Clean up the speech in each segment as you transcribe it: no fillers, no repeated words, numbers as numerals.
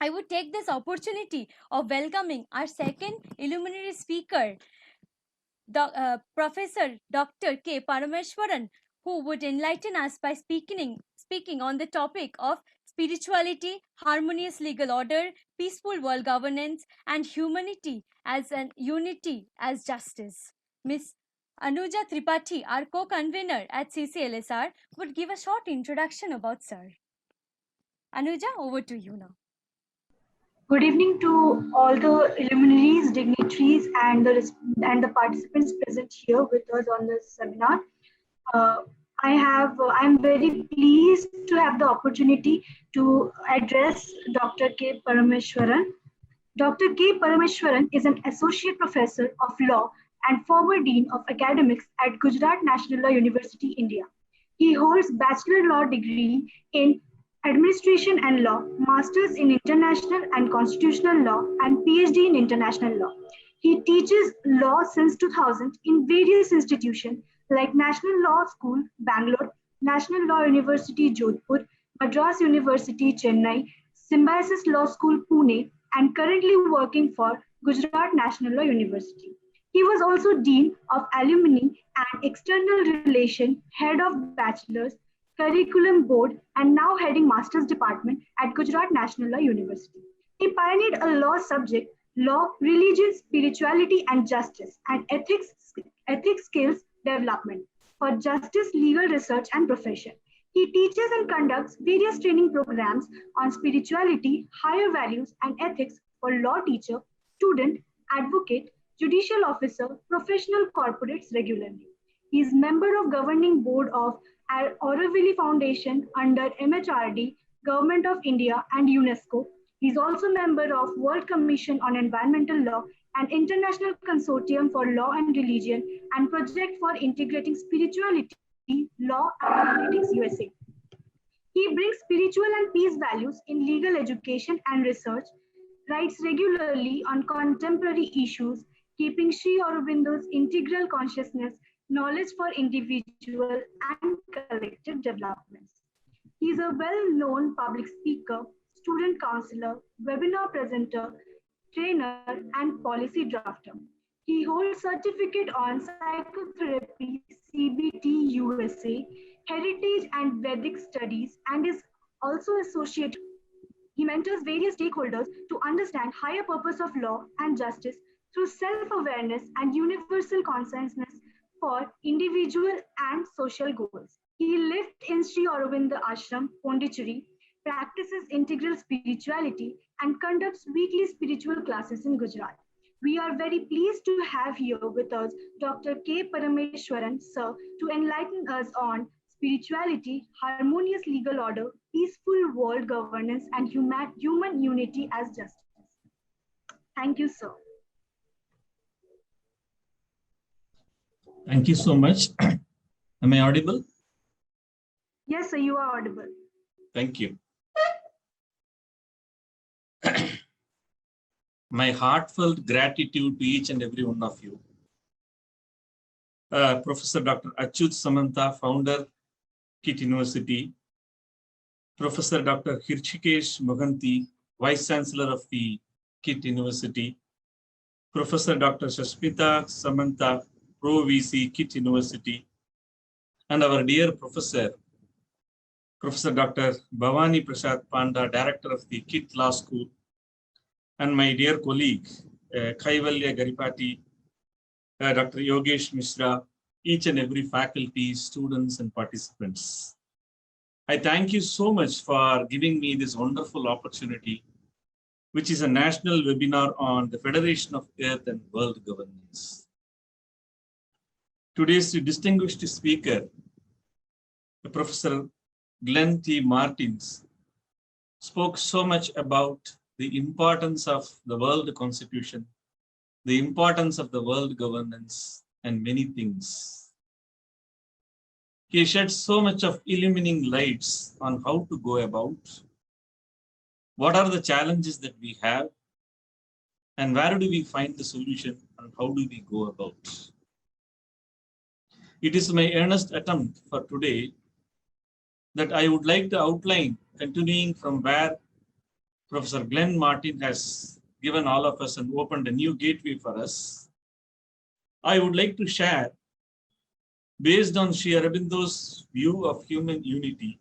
I would take this opportunity of welcoming our second illuminary speaker, Professor Dr. K. Parameshwaran, who would enlighten us by speaking on the topic of spirituality, harmonious legal order, peaceful world governance, and humanity as an unity as justice. Ms. Anuja Tripathi, our co-convener at CCLSR, would give a short introduction about Sir. Anuja, over to you now. Good evening to all the luminaries, dignitaries, and the participants present here with us on this seminar. I'm very pleased to have the opportunity to address Dr. K. Parameshwaran. Dr. K. Parameshwaran is an associate professor of law and former dean of academics at Gujarat National Law University, India. He holds bachelor law degree in Administration and Law, Masters in International and Constitutional Law, and PhD in International Law. He teaches law since 2000 in various institutions like National Law School, Bangalore, National Law University, Jodhpur, Madras University, Chennai, Symbiosis Law School, Pune, and currently working for Gujarat National Law University. He was also Dean of Alumni and External Relation, Head of Bachelor's, Curriculum Board, and now heading Master's Department at Gujarat National Law University. He pioneered a law subject, law, religion, spirituality, and justice, and ethics skills development for justice, legal research, and profession. He teaches and conducts various training programs on spirituality, higher values, and ethics for law teacher, student, advocate, judicial officer, professional corporates regularly. He is member of governing board of Auroville Foundation under MHRD, Government of India, and UNESCO. He is also member of World Commission on Environmental Law and International Consortium for Law and Religion and Project for Integrating Spirituality, Law, and Politics USA. He brings spiritual and peace values in legal education and research, writes regularly on contemporary issues, keeping Sri Aurobindo's integral consciousness, knowledge for individual and collective developments. He is a well-known public speaker, student counselor, webinar presenter, trainer, and policy drafter. He holds certificate on psychotherapy, CBT USA, heritage and Vedic studies, and is also associate. He mentors various stakeholders to understand higher purpose of law and justice through self-awareness and universal consciousness for individual and social goals. He lived in Sri Aurobindo Ashram, Pondicherry, practices integral spirituality, and conducts weekly spiritual classes in Gujarat. We are very pleased to have here with us Dr. K. Parameshwaran, sir, to enlighten us on spirituality, harmonious legal order, peaceful world governance, and human unity as justice. Thank you, sir. Thank you so much. Am I audible? Yes, sir, you are audible. Thank you. My heartfelt gratitude to each and every one of you. Professor Dr. Achyut Samanta, founder, KIIT University. Professor Dr. Hirchikesh Mohanty, Vice Chancellor of the KIIT University. Professor Dr. Shashmita Samanta, Pro VC, KIIT University. And our dear Professor, Professor Dr. Bhavani Prasad Panda, Director of the KIIT Law School. And my dear colleague, Kaivalya Garipati, Dr. Yogesh Mishra, each and every faculty, students, and participants. I thank you so much for giving me this wonderful opportunity, which is a national webinar on the Federation of Earth and World Governance. Today's distinguished speaker, Professor Glen T. Martins, spoke so much about the importance of the world constitution, the importance of the world governance, and many things. He shed so much of illuminating lights on how to go about, what are the challenges that we have, and where do we find the solution, and how do we go about. It is my earnest attempt for today that I would like to outline, continuing from where Professor Glen Martin has given all of us and opened a new gateway for us, I would like to share, based on Sri Aurobindo's view of human unity,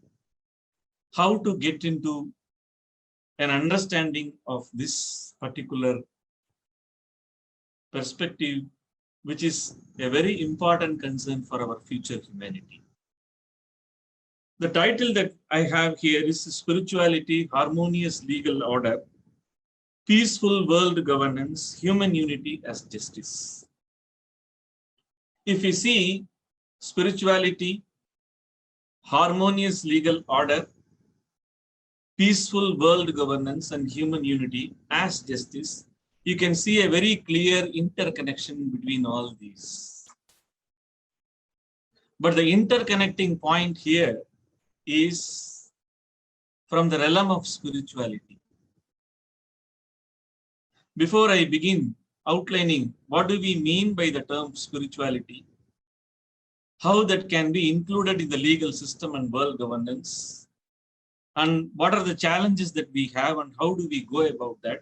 how to get into an understanding of this particular perspective, which is a very important concern for our future humanity. The title that I have here is Spirituality, Harmonious Legal Order, Peaceful World Governance, Human Unity as Justice. If you see spirituality, harmonious legal order, peaceful world governance, and human unity as justice, you can see a very clear interconnection between all these. But the interconnecting point here is from the realm of spirituality. Before I begin outlining what do we mean by the term spirituality, how that can be included in the legal system and world governance, and what are the challenges that we have and how do we go about that,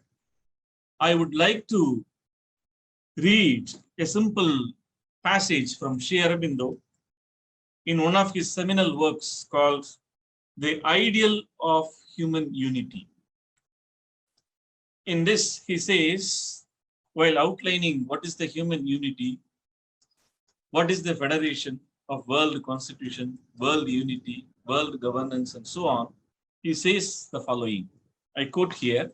I would like to read a simple passage from Sri Aurobindo in one of his seminal works called The Ideal of Human Unity. In this, he says, while outlining what is the human unity, what is the federation of world constitution, world unity, world governance, and so on, he says the following. I quote here,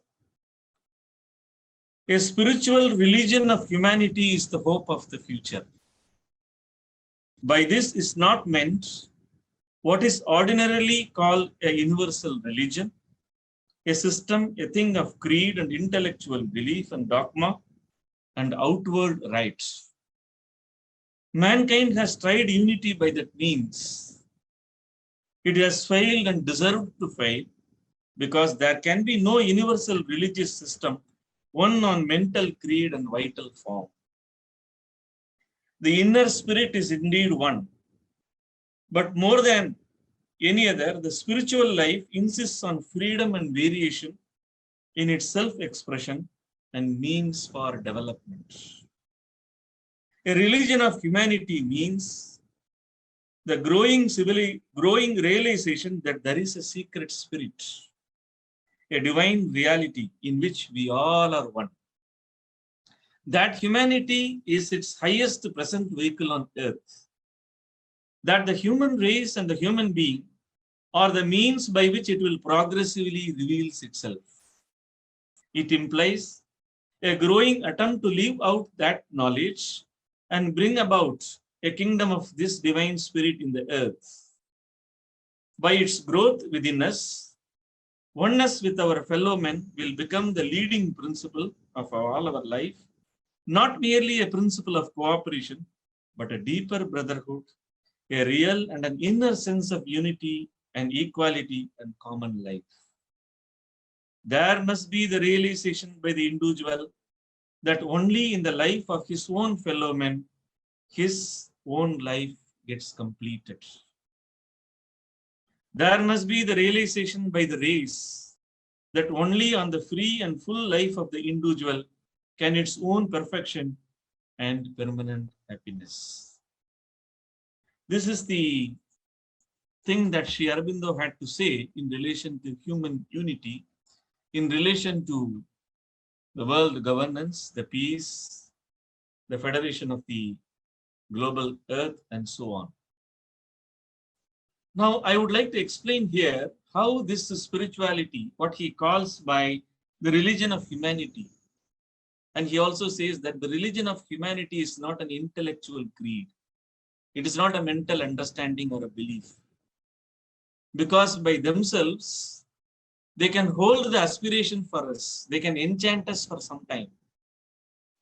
a spiritual religion of humanity is the hope of the future. By this is not meant what is ordinarily called a universal religion, a system, a thing of creed and intellectual belief and dogma and outward rites. Mankind has tried unity by that means. It has failed and deserved to fail because there can be no universal religious system, one on mental creed and vital form. The inner spirit is indeed one, but more than any other, the spiritual life insists on freedom and variation in its self-expression and means for development. A religion of humanity means the growing realization that there is a secret spirit, a divine reality in which we all are one. That humanity is its highest present vehicle on earth. That the human race and the human being are the means by which it will progressively reveal itself. It implies a growing attempt to live out that knowledge and bring about a kingdom of this divine spirit in the earth. By its growth within us, oneness with our fellow men will become the leading principle of all our life, not merely a principle of cooperation, but a deeper brotherhood, a real and an inner sense of unity and equality and common life. There must be the realization by the individual that only in the life of his own fellow men, his own life gets completed. There must be the realization by the race that only on the free and full life of the individual can its own perfection and permanent happiness. This is the thing that Sri Aurobindo had to say in relation to human unity, in relation to the world governance, the peace, the federation of the global earth, and so on. Now, I would like to explain here how this spirituality, what he calls by the religion of humanity. And he also says that the religion of humanity is not an intellectual creed. It is not a mental understanding or a belief. Because by themselves, they can hold the aspiration for us. They can enchant us for some time.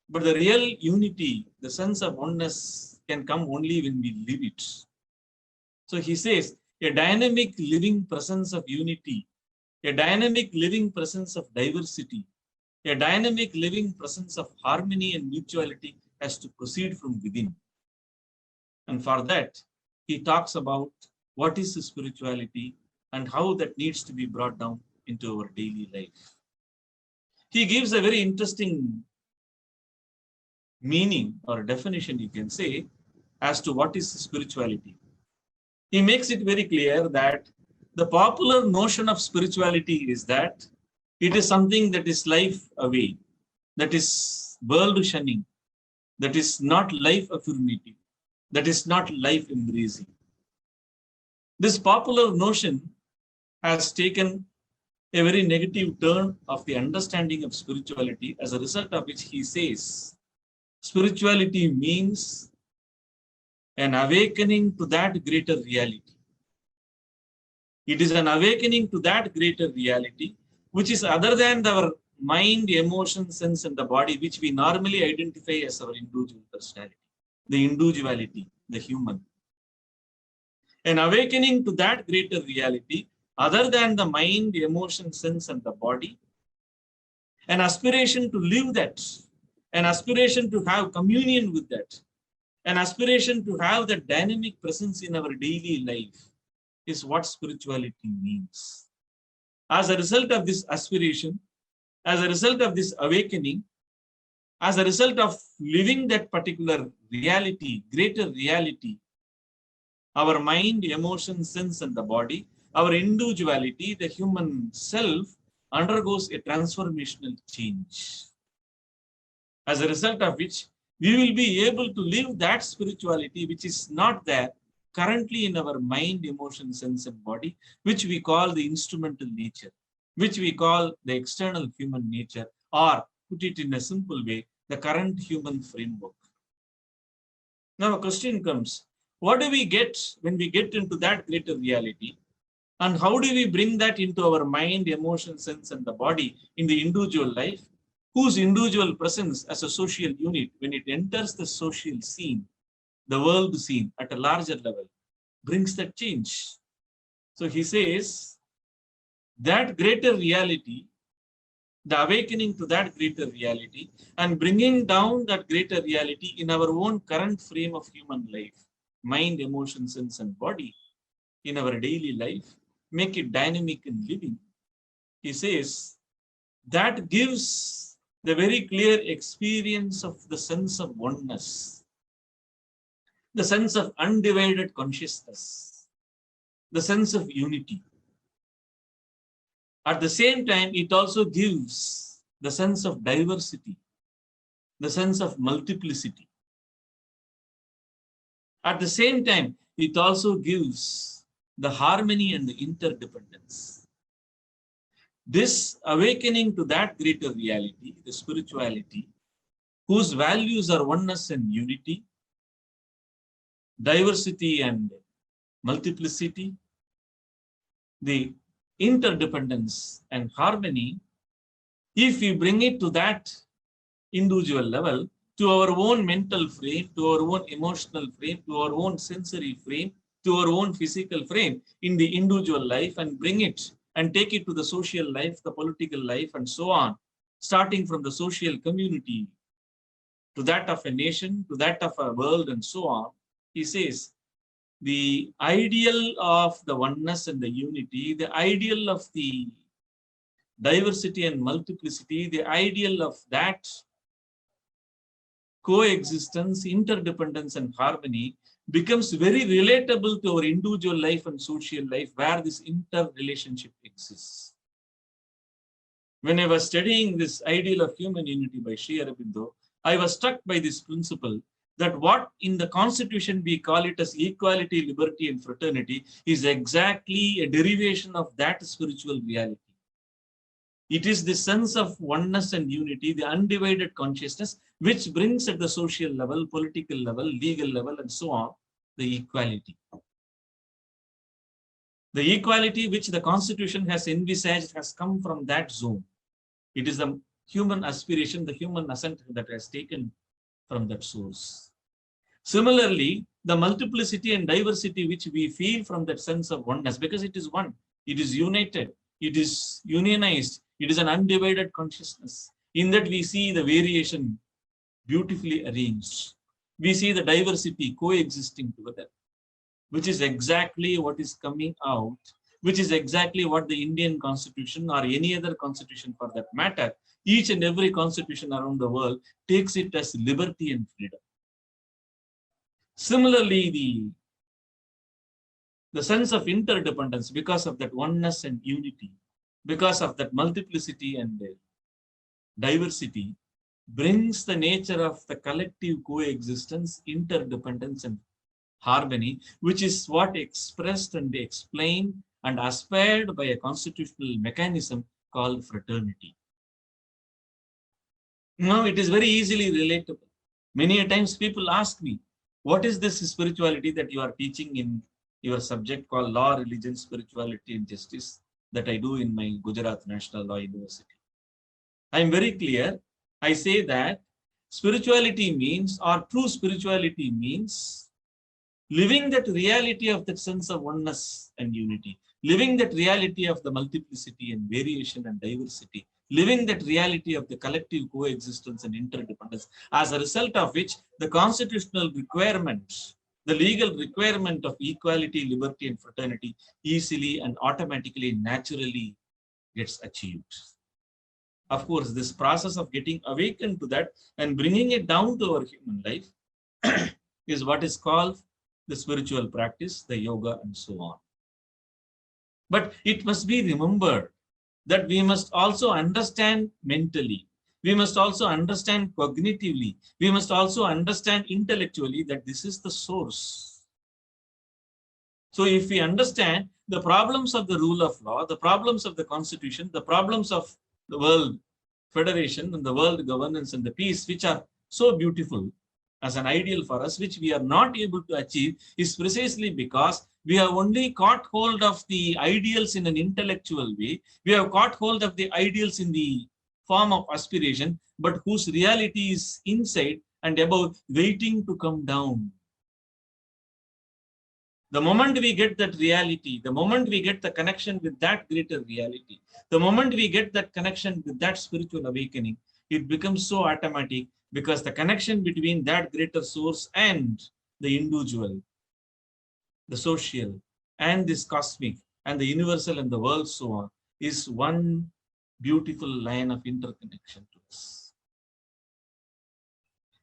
But the real unity, the sense of oneness, can come only when we live it. So he says, a dynamic living presence of unity, a dynamic living presence of diversity, a dynamic living presence of harmony and mutuality has to proceed from within. And for that, he talks about what is spirituality and how that needs to be brought down into our daily life. he gives a very interesting meaning or definition, you can say, as to what is spirituality. He makes it very clear that the popular notion of spirituality is that it is something that is life away, that is world shunning, that is not life affirmative, that is not life embracing. This popular notion has taken a very negative turn of the understanding of spirituality, as a result of which he says spirituality means an awakening to that greater reality. It is an awakening to that greater reality, which is other than our mind, emotion, sense, and the body, which we normally identify as our individual personality, the individuality, the human. An awakening to that greater reality, other than the mind, emotion, sense, and the body, an aspiration to live that, an aspiration to have communion with that, an aspiration to have that dynamic presence in our daily life is what spirituality means. As a result of this aspiration, as a result of this awakening, as a result of living that particular reality, greater reality, our mind, emotion, sense, and the body, our individuality, the human self, undergoes a transformational change. As a result of which, we will be able to live that spirituality which is not there currently in our mind, emotion, sense, and body, which we call the instrumental nature, which we call the external human nature, or put it in a simple way, the current human framework. Now a question comes, what do we get when we get into that greater reality? And how do we bring that into our mind, emotion, sense, and the body in the individual life, whose individual presence as a social unit, when it enters the social scene, the world scene at a larger level, brings that change. So he says that greater reality, the awakening to that greater reality, and bringing down that greater reality in our own current frame of human life, mind, emotion, sense, and body, in our daily life, make it dynamic and living. He says that gives the very clear experience of the sense of oneness, the sense of undivided consciousness, the sense of unity. At the same time, it also gives the sense of diversity, the sense of multiplicity. At the same time, it also gives the harmony and the interdependence. This awakening to that greater reality, the spirituality, whose values are oneness and unity, diversity and multiplicity, the interdependence and harmony, if we bring it to that individual level, to our own mental frame, to our own emotional frame, to our own sensory frame, to our own physical frame in the individual life, and bring it and take it to the social life, the political life, and so on, starting from the social community to that of a nation, to that of a world, and so on. He says, the ideal of the oneness and the unity, the ideal of the diversity and multiplicity, the ideal of that coexistence, interdependence, and harmony becomes very relatable to our individual life and social life, where this interrelationship exists. When I was studying this ideal of human unity by Sri Aurobindo, I was struck by this principle that what in the Constitution we call it as equality, liberty, and fraternity is exactly a derivation of that spiritual reality. It is the sense of oneness and unity, the undivided consciousness, which brings at the social level, political level, legal level, and so on, the equality. The equality which the Constitution has envisaged has come from that zone. It is the human aspiration, the human assent that has taken from that source. Similarly, the multiplicity and diversity which we feel from that sense of oneness, because it is one, it is united, it is unionized, it is an undivided consciousness. In that we see the variation beautifully arranged. We see the diversity coexisting together, which is exactly what is coming out which is exactly what the Indian Constitution or any other constitution for that matter, each and every constitution around the world takes it as liberty and freedom. Similarly, the sense of interdependence, because of that oneness and unity, because of that multiplicity and diversity, brings the nature of the collective coexistence, interdependence, and harmony, which is what expressed and explained and aspired by a constitutional mechanism called fraternity. Now, it is very easily relatable. Many a times people ask me, what is this spirituality that you are teaching in your subject called Law, Religion, Spirituality, and Justice that I do in my Gujarat National Law University? I am very clear. I say that spirituality means, or true spirituality means, living that reality of that sense of oneness and unity, living that reality of the multiplicity and variation and diversity, living that reality of the collective coexistence and interdependence, as a result of which the constitutional requirements, the legal requirement of equality, liberty, and fraternity easily and automatically, naturally gets achieved. Of course, this process of getting awakened to that and bringing it down to our human life is what is called the spiritual practice, the yoga, and so on. But it must be remembered that we must also understand mentally. We must also understand cognitively. We must also understand intellectually that this is the source. So if we understand the problems of the rule of law, the problems of the constitution, the problems of the world federation and the world governance and the peace, which are so beautiful as an ideal for us, which we are not able to achieve, is precisely because we have only caught hold of the ideals in an intellectual way. We have caught hold of the ideals in the form of aspiration, but whose reality is inside and above, waiting to come down. The moment we get that reality, the moment we get the connection with that greater reality, the moment we get that connection with that spiritual awakening, it becomes so automatic, because the connection between that greater source and the individual, the social, and this cosmic, and the universal, and the world, so on, is one beautiful line of interconnection to us.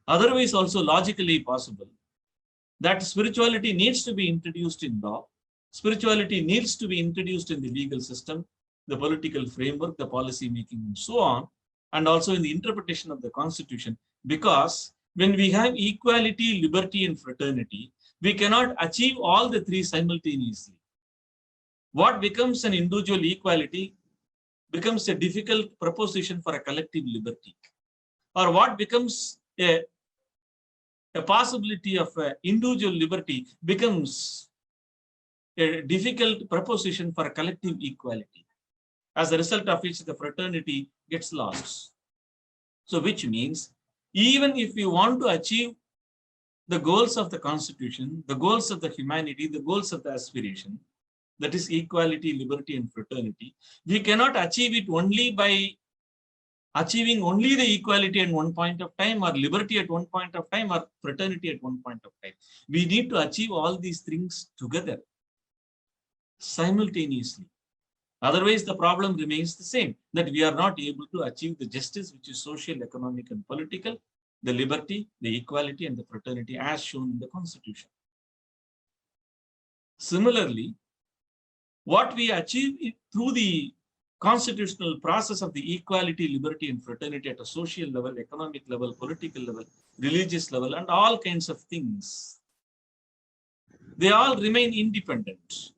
Otherwise, also logically possible, that spirituality needs to be introduced in law, spirituality needs to be introduced in the legal system, the political framework, the policy making, and so on, and also in the interpretation of the constitution, because when we have equality, liberty, and fraternity, we cannot achieve all the three simultaneously. What becomes an individual equality becomes a difficult proposition for a collective liberty, or what becomes a possibility of individual liberty becomes a difficult proposition for a collective equality, as a result of which the fraternity gets lost. So which means, even if we want to achieve the goals of the constitution, the goals of the humanity, the goals of the aspiration, that is equality, liberty, and fraternity, we cannot achieve it only by achieving only the equality at one point of time, or liberty at one point of time, or fraternity at one point of time. We need to achieve all these things together, simultaneously. Otherwise, the problem remains the same, that we are not able to achieve the justice, which is social, economic, and political, the liberty, the equality, and the fraternity as shown in the constitution. Similarly, what we achieve through the constitutional process of the equality, liberty, and fraternity at a social level, economic level, political level, religious level, and all kinds of things, they all remain independent.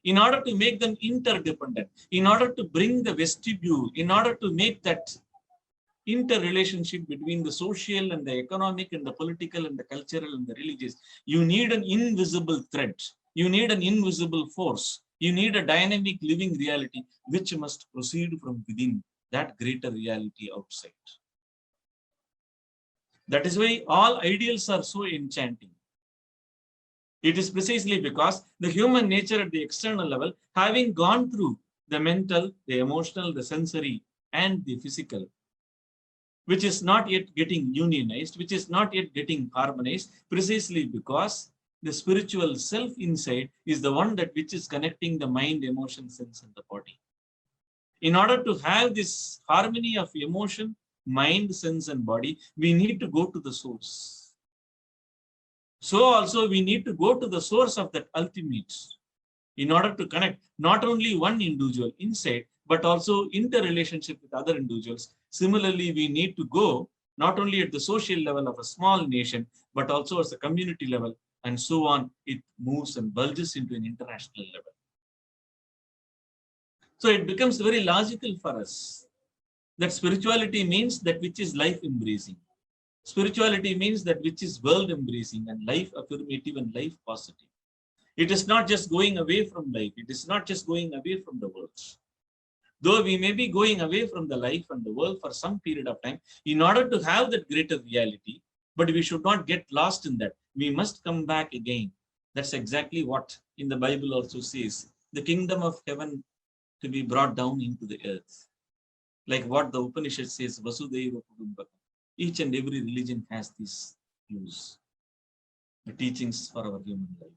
In order to make them interdependent, in order to bring the vestibule, in order to make that interrelationship between the social and the economic and the political and the cultural and the religious, you need an invisible thread. You need an invisible force. You need a dynamic living reality which must proceed from within that greater reality outside. That is why all ideals are so enchanting. It is precisely because the human nature at the external level, having gone through the mental, the emotional, the sensory, and the physical, which is not yet getting unionized, which is not yet getting harmonized, precisely because the spiritual self inside is the one that which is connecting the mind, emotion, sense, and the body. In order to have this harmony of emotion, mind, sense, and body, we need to go to the source. So also we need to go to the source of that ultimate in order to connect not only one individual inside, but also interrelationship with other individuals. Similarly, we need to go not only at the social level of a small nation, but also as a community level, and so on. It moves and bulges into an international level. So it becomes very logical for us that spirituality means that which is life embracing. Spirituality means that which is world embracing and life affirmative and life positive. It is not just going away from life. It is not just going away from the world. Though we may be going away from the life and the world for some period of time in order to have that greater reality, but we should not get lost in that. We must come back again. That's exactly what in the Bible also says, the kingdom of heaven to be brought down into the earth. Like what the Upanishad says, Vasudhaiva Kutumbakam. Each and every religion has these views, the teachings for our human life.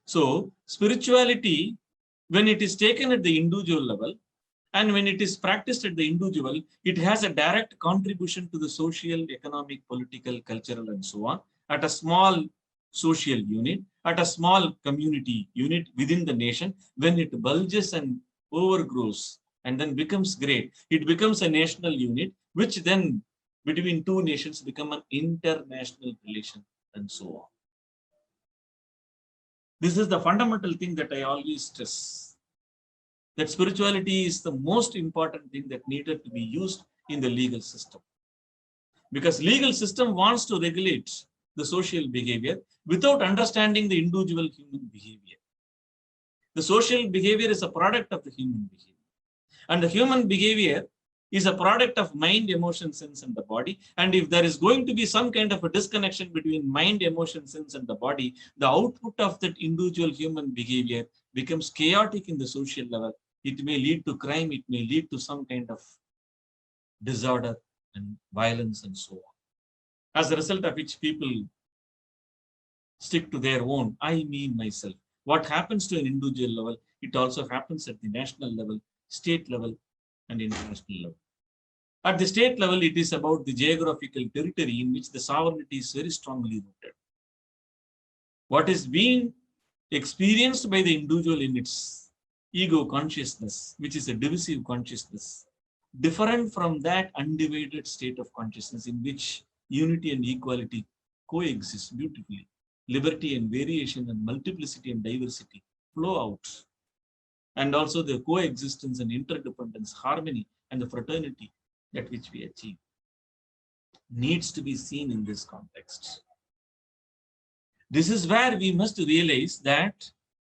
So spirituality, when it is taken at the individual level and when it is practiced at the individual, it has a direct contribution to the social, economic, political, cultural, and so on at a small social unit, at a small community unit within the nation. When it bulges and overgrows and then becomes great, it becomes a national unit, which then between two nations become an international relation and so on. This is the fundamental thing that I always stress, that spirituality is the most important thing that needed to be used in the legal system. Because legal system wants to regulate the social behavior without understanding the individual human behavior. The social behavior is a product of the human behavior. And the human behavior is a product of mind, emotion, sense, and the body. And if there is going to be some kind of a disconnection between mind, emotion, sense, and the body, the output of that individual human behavior becomes chaotic in the social level. It may lead to crime, it may lead to some kind of disorder and violence and so on. As a result of which people stick to their own, I, me, myself. What happens to an individual level, it also happens at the national level, state level, and international level. At the state level, it is about the geographical territory in which the sovereignty is very strongly rooted. What is being experienced by the individual in its ego consciousness, which is a divisive consciousness, different from that undivided state of consciousness in which unity and equality coexist beautifully. Liberty and variation and multiplicity and diversity flow out. And also the coexistence and interdependence, harmony, and the fraternity that which we achieve needs to be seen in this context. This is where we must realize that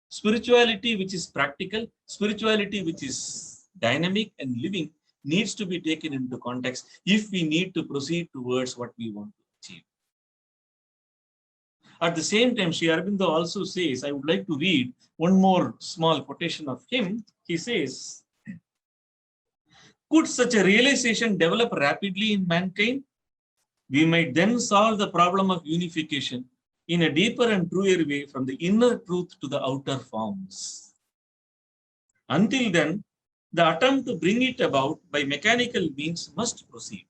spirituality which is practical, spirituality which is dynamic and living needs to be taken into context if we need to proceed towards what we want to achieve. At the same time, Sri Aurobindo also says, I would like to read one more small quotation of him. He says, could such a realization develop rapidly in mankind? We might then solve the problem of unification in a deeper and truer way from the inner truth to the outer forms. Until then, the attempt to bring it about by mechanical means must proceed.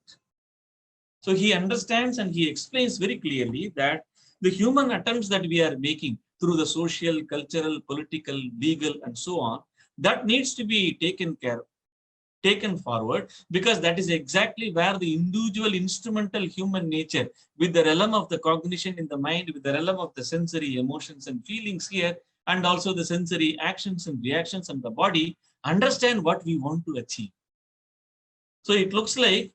So he understands and he explains very clearly that the human attempts that we are making through the social, cultural, political, legal, and so on, that needs to be taken forward, because that is exactly where the individual instrumental human nature with the realm of the cognition in the mind, with the realm of the sensory emotions and feelings here, and also the sensory actions and reactions and the body, understand what we want to achieve. So it looks like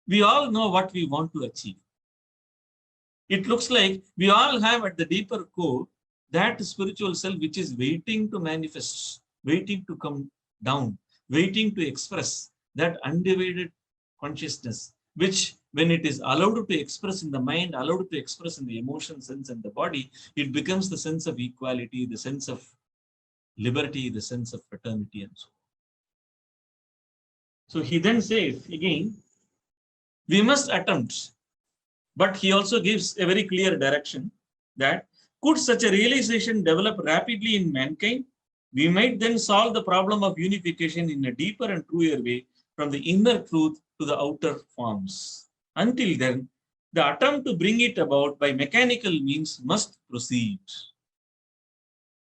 we all know what we want to achieve. It looks like we all have at the deeper core that spiritual self which is waiting to manifest, waiting to come down, waiting to express that undivided consciousness, which when it is allowed to express in the mind, allowed to express in the emotion, sense, and the body, it becomes the sense of equality, the sense of liberty, the sense of fraternity, and so on. So he then says again, we must attempt, but he also gives a very clear direction. that could such a realization develop rapidly in mankind, we might then solve the problem of unification in a deeper and truer way from the inner truth to the outer forms. Until then, the attempt to bring it about by mechanical means must proceed.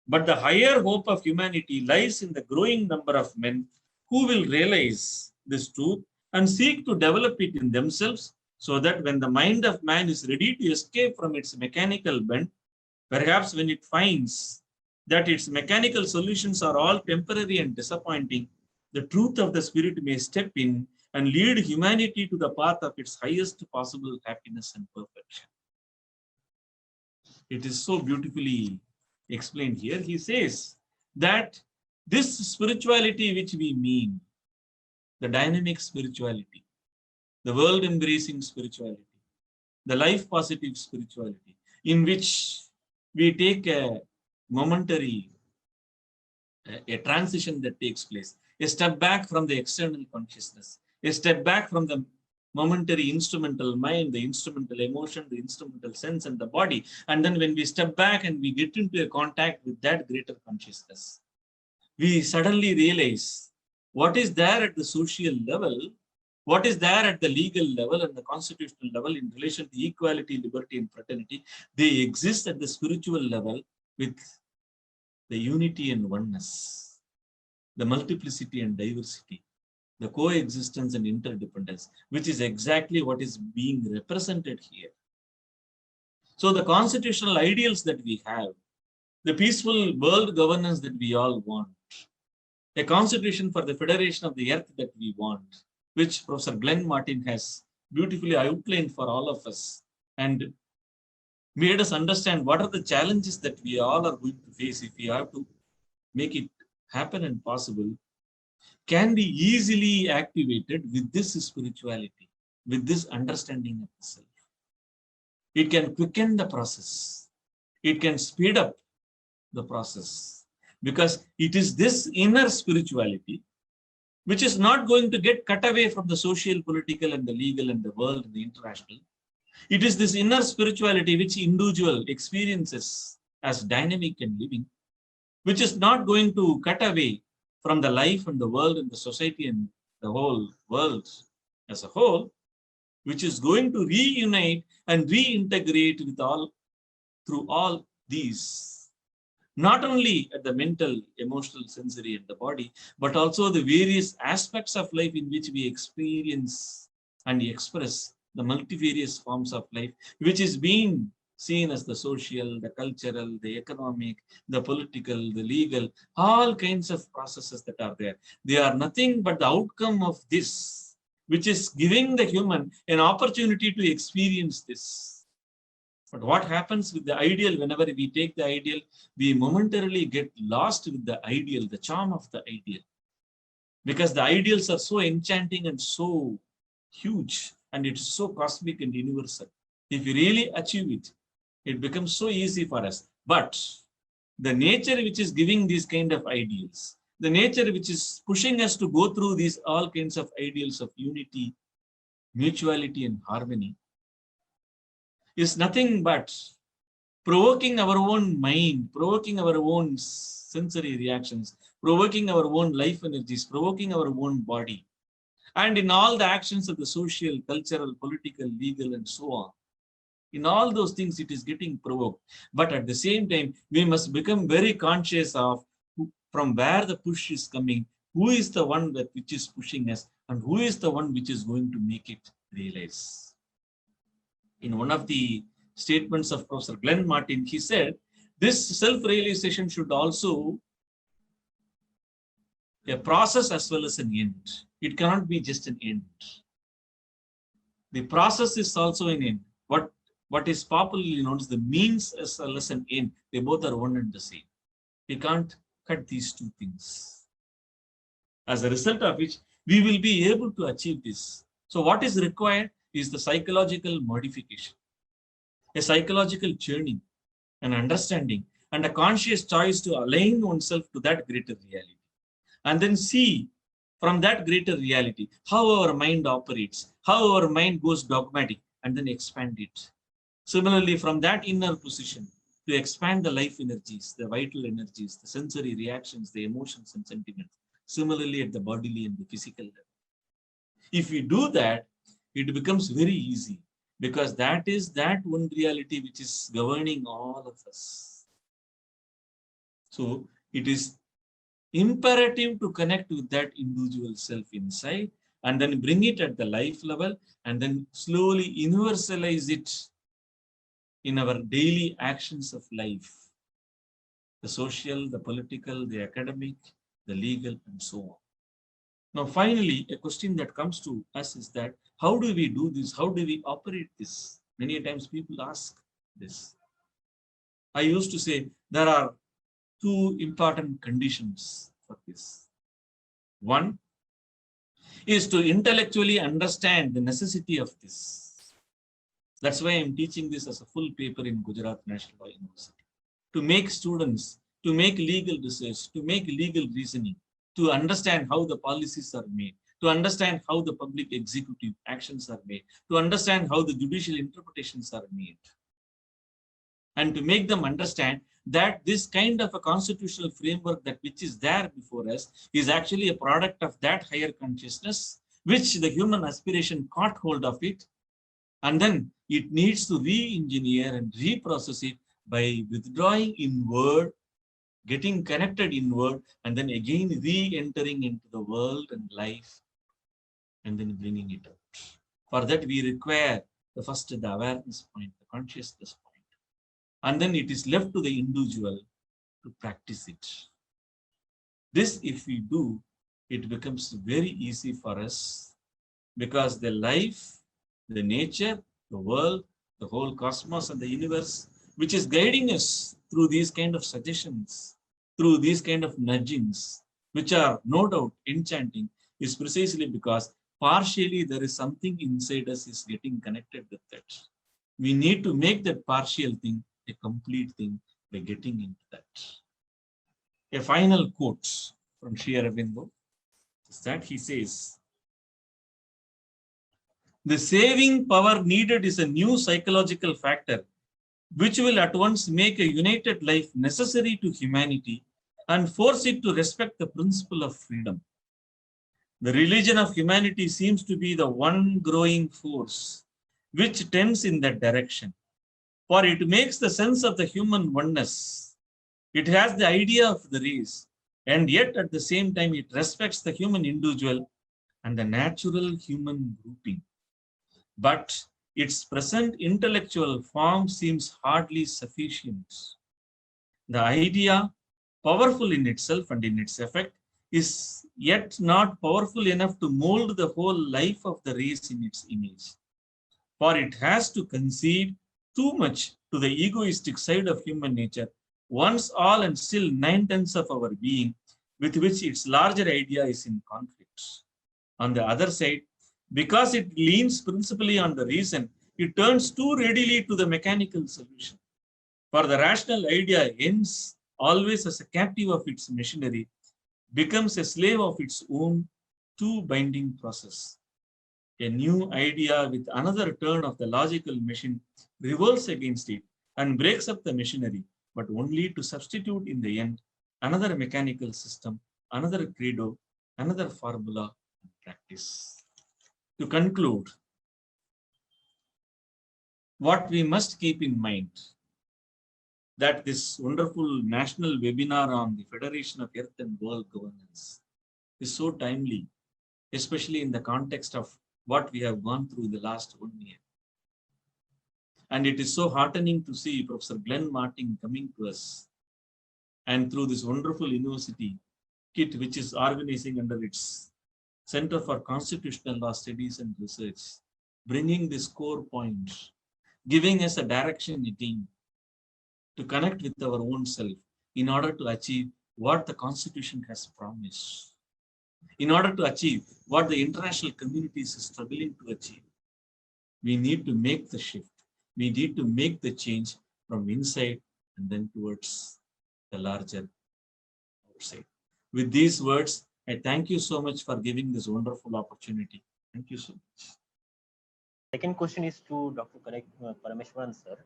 But the higher hope of humanity lies in the growing number of men who will realize this truth and seek to develop it in themselves, so that when the mind of man is ready to escape from its mechanical bent, perhaps when it finds that its mechanical solutions are all temporary and disappointing, the truth of the spirit may step in and lead humanity to the path of its highest possible happiness and perfection. It is so beautifully explained here. He says that this spirituality which we mean, the dynamic spirituality, the world embracing spirituality, the life positive spirituality, in which we take a momentary, a transition that takes place, a step back from the external consciousness, a step back from the momentary instrumental mind, the instrumental emotion, the instrumental sense and the body. And then when we step back and we get into a contact with that greater consciousness, we suddenly realize what is there at the social level, what is there at the legal level and the constitutional level in relation to equality, liberty, and fraternity. They exist at the spiritual level with the unity and oneness, the multiplicity and diversity, the coexistence and interdependence, which is exactly what is being represented here. So the constitutional ideals that we have, the peaceful world governance that we all want, a constitution for the federation of the earth that we want, which Professor Glen Martin has beautifully outlined for all of us and made us understand what are the challenges that we all are going to face if we have to make it happen and possible, can be easily activated with this spirituality, with this understanding of the self. It can quicken the process. It can speed up the process, because it is this inner spirituality which is not going to get cut away from the social, political, and the legal, and the world, and the international. It is this inner spirituality which individual experiences as dynamic and living, which is not going to cut away from the life and the world and the society and the whole world as a whole, which is going to reunite and reintegrate with all, through all these, not only at the mental, emotional, sensory, and the body, but also the various aspects of life in which we experience and express the multifarious forms of life, which is being seen as the social, the cultural, the economic, the political, the legal, all kinds of processes that are there. They are nothing but the outcome of this, which is giving the human an opportunity to experience this. But what happens with the ideal, whenever we take the ideal, we momentarily get lost with the ideal, the charm of the ideal. Because the ideals are so enchanting and so huge, and it's so cosmic and universal. If we really achieve it, it becomes so easy for us. But the nature which is giving these kind of ideals, the nature which is pushing us to go through these all kinds of ideals of unity, mutuality, and harmony, is nothing but provoking our own mind, provoking our own sensory reactions, provoking our own life energies, provoking our own body. And in all the actions of the social, cultural, political, legal, and so on, in all those things, it is getting provoked. But at the same time, we must become very conscious of from where the push is coming, who is the one that which is pushing us, and who is the one which is going to make it realize. In one of the statements of Professor Glen Martin, he said, this self-realization should also be a process as well as an end. It cannot be just an end. The process is also an end. What is popularly known as the means as well as an end, they both are one and the same. We can't cut these two things. As a result of which, we will be able to achieve this. So what is required is the psychological modification, a psychological journey, an understanding, and a conscious choice to align oneself to that greater reality. And then see from that greater reality how our mind operates, how our mind goes dogmatic, and then expand it. Similarly, from that inner position, to expand the life energies, the vital energies, the sensory reactions, the emotions and sentiments. Similarly, at the bodily and the physical level. If we do that, it becomes very easy because that is that one reality which is governing all of us. So it is imperative to connect with that individual self inside and then bring it at the life level and then slowly universalize it in our daily actions of life, the social, the political, the academic, the legal, and so on. Now, finally, a question that comes to us is that how do we do this? How do we operate this? Many times people ask this. I used to say there are two important conditions for this. One is to intellectually understand the necessity of this. That's why I'm teaching this as a full paper in Gujarat National Law University. To make students, to make legal research, to make legal reasoning, to understand how the policies are made, to understand how the public executive actions are made, to understand how the judicial interpretations are made, and to make them understand that this kind of a constitutional framework that which is there before us is actually a product of that higher consciousness, which the human aspiration caught hold of it, and then it needs to re-engineer and reprocess it by withdrawing inward, getting connected inward, and then again re-entering into the world and life, and then bringing it out. For that, we require the first, the awareness point, the consciousness point. And then it is left to the individual to practice it. This, if we do, it becomes very easy for us because the life, the nature, the world, the whole cosmos and the universe, which is guiding us through these kind of suggestions, through these kind of nudgings, which are no doubt enchanting, is precisely because partially there is something inside us is getting connected with that. We need to make that partial thing a complete thing by getting into that. A final quote from Sri Aurobindo is that he says, the saving power needed is a new psychological factor which will at once make a united life necessary to humanity and force it to respect the principle of freedom. The religion of humanity seems to be the one growing force which tends in that direction. For it makes the sense of the human oneness. It has the idea of the race, and yet at the same time it respects the human individual and the natural human grouping. But its present intellectual form seems hardly sufficient. The idea, powerful in itself and in its effect, is yet not powerful enough to mold the whole life of the race in its image. For it has to concede too much to the egoistic side of human nature, once all and still 9/10 of our being, with which its larger idea is in conflict. On the other side, because it leans principally on the reason, it turns too readily to the mechanical solution. For the rational idea ends always as a captive of its machinery, becomes a slave of its own too binding process. A new idea with another turn of the logical machine revolts against it and breaks up the machinery, but only to substitute in the end another mechanical system, another credo, another formula and practice. To conclude, what we must keep in mind that this wonderful national webinar on the Federation of Earth and World Governance is so timely, especially in the context of what we have gone through the last 1 year. And it is so heartening to see Professor Glen coming to us, and through this wonderful university, KIIT, which is organizing under its Center for Constitutional Law Studies and Research, bringing this core point, giving us a direction again to connect with our own self in order to achieve what the Constitution has promised, in order to achieve what the international community is struggling to achieve. We need to make the shift. We need to make the change from inside and then towards the larger outside. With these words, I thank you so much for giving this wonderful opportunity. Thank you so much. Second question is to Dr. Parameshwaran sir.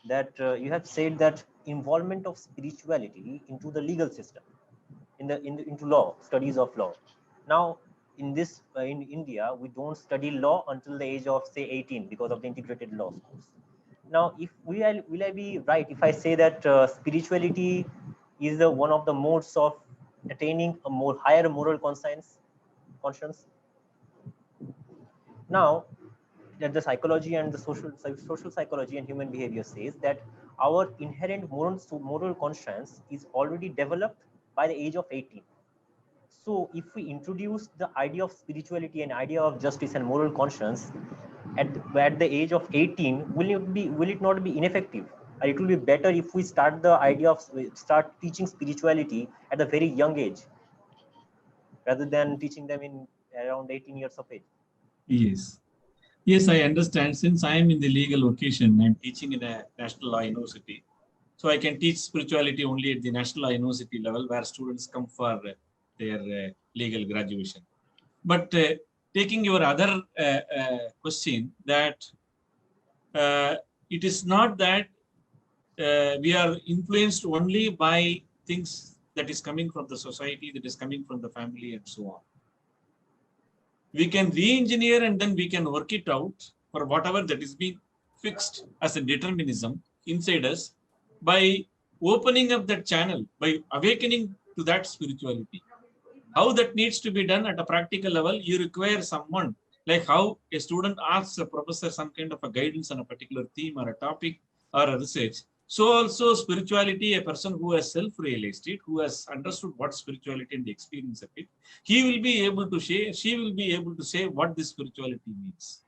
that you have said that involvement of spirituality into the legal system, into law, studies of law. Now, in this in India, we don't study law until the age of say 18 because of the integrated law schools. Now, if will I be right if I say that spirituality is the one of the modes of attaining a more higher moral conscience? Now, that the psychology and the social psychology and human behavior says that our inherent moral conscience is already developed by the age of 18. So if we introduce the idea of spirituality and idea of justice and moral conscience at the age of 18, will it not be ineffective? Or it will be better if we start teaching spirituality at a very young age rather than teaching them in around 18 years of age. Yes. Yes, I understand. Since I am in the legal vocation, I'm teaching in a national law university. So I can teach spirituality only at the national law university level where students come for their legal graduation. But taking your other question, that it is not that we are influenced only by things that is coming from the society, that is coming from the family and so on. We can re-engineer and then we can work it out for whatever that is being fixed as a determinism inside us by opening up that channel, by awakening to that spirituality. How that needs to be done at a practical level, you require someone, like how a student asks a professor some kind of a guidance on a particular theme or a topic or a research. So also spirituality, a person who has self-realized it, who has understood what spirituality and the experience of it, he will be able to say, she will be able to say what this spirituality means.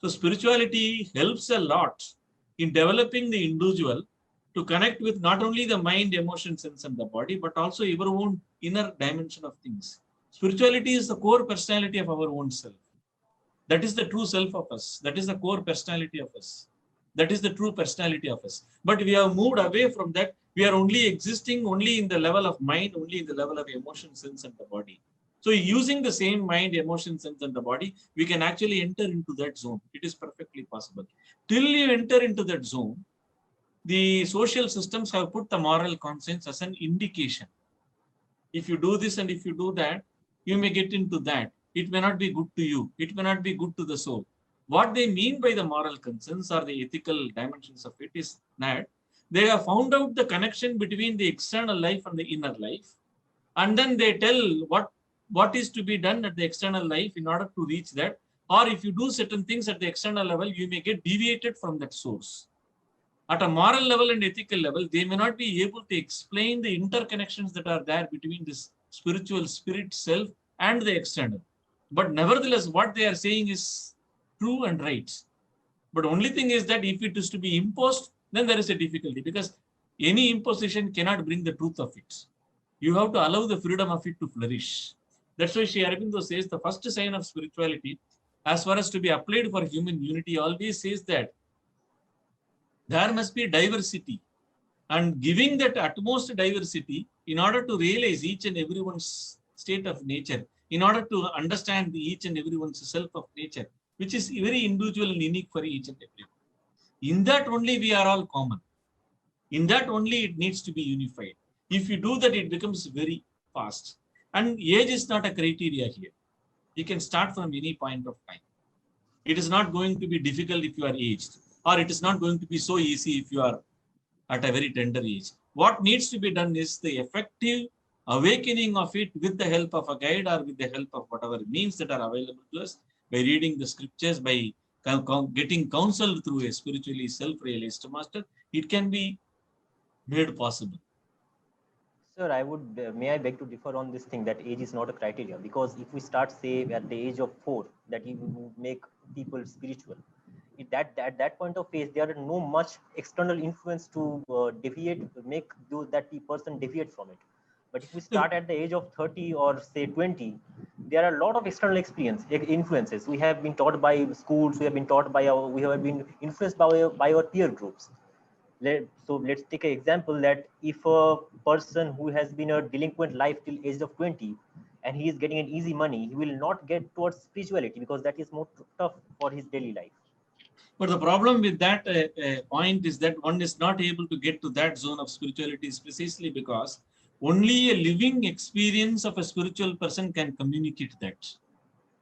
So spirituality helps a lot in developing the individual to connect with not only the mind, emotion, sense, and the body, but also your own inner dimension of things. Spirituality is the core personality of our own self. That is the true self of us. That is the core personality of us. That is the true personality of us. But we have moved away from that. We are only existing only in the level of mind, only in the level of emotion, sense, and the body. So using the same mind, emotion, sense, and the body, we can actually enter into that zone. It is perfectly possible. Till you enter into that zone, the social systems have put the moral conscience as an indication. If you do this and if you do that, you may get into that. It may not be good to you. It may not be good to the soul. What they mean by the moral conscience or the ethical dimensions of it is that they have found out the connection between the external life and the inner life. And then they tell what is to be done at the external life in order to reach that. Or if you do certain things at the external level, you may get deviated from that source. At a moral level and ethical level, they may not be able to explain the interconnections that are there between this spiritual spirit self and the external. But nevertheless, what they are saying is true and right. But only thing is that if it is to be imposed, then there is a difficulty because any imposition cannot bring the truth of it. You have to allow the freedom of it to flourish. That's why Sri Aurobindo says the first sign of spirituality, as far as to be applied for human unity, always says that there must be diversity, and giving that utmost diversity in order to realize each and everyone's state of nature, in order to understand each and everyone's self of nature, which is very individual and unique for each and everyone. In that only we are all common. In that only it needs to be unified. If you do that, it becomes very fast. And age is not a criteria here. You can start from any point of time. It is not going to be difficult if you are aged, or it is not going to be so easy if you are at a very tender age. What needs to be done is the effective awakening of it with the help of a guide or with the help of whatever means that are available to us, by reading the scriptures, by getting counsel through a spiritually self-realized master. It can be made possible. Sir, may I beg to differ on this thing that age is not a criteria, because if we start, say, at the age of 4, that you make people spiritual, at that point of age, there are no much external influence to make that person deviate from it. But if we start at the age of 30 or say 20, there are a lot of external influences. We have been taught by schools, we have been influenced by our peer groups. So let's take an example that if a person who has been a delinquent life till age of 20 and he is getting an easy money, he will not get towards spirituality because that is more tough for his daily life. But the problem with that point is that one is not able to get to that zone of spirituality is precisely because only a living experience of a spiritual person can communicate that.